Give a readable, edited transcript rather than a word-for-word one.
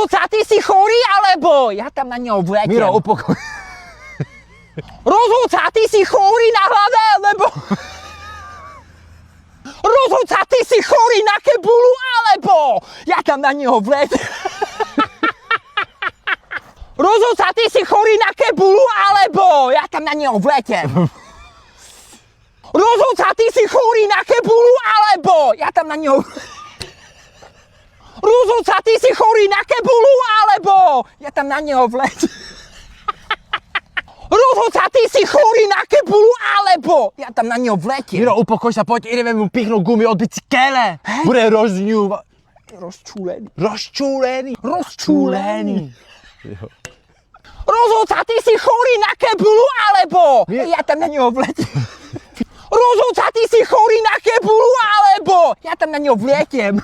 Rozhodca, ty si chorý, alebo ja tam na neho vletiem. Miro, upokoj. Rozhodca, ty si chorý na hlave, alebo... Rozhodca, ty si chorý na kebulu, alebo... Ja tam na neho vletiem. Rozhodca, ty si chorý na kebulu, alebo... Ja tam na neho vletiem. Rozhodca, ty si chorý na kebulu, alebo... Ja tam na neho... Rozhodca, ty si chorý na kebulu, alebo... Ja tam na neho vletiem. Rozhodca, ty si chorý na kebulu, alebo... Ja tam na neho vletiem. Miro, upokoj sa, poď, ideme mu pichnúť gumy od bicykele. Bude rozňúva... Rozčúlený. Rozčúlený. Rozhodca, ty si chorý na kebulu, alebo... Ja tam na neho vletiem. Rozhodca, ty si chorý na kebulu, alebo... Ja tam na neho vletiem.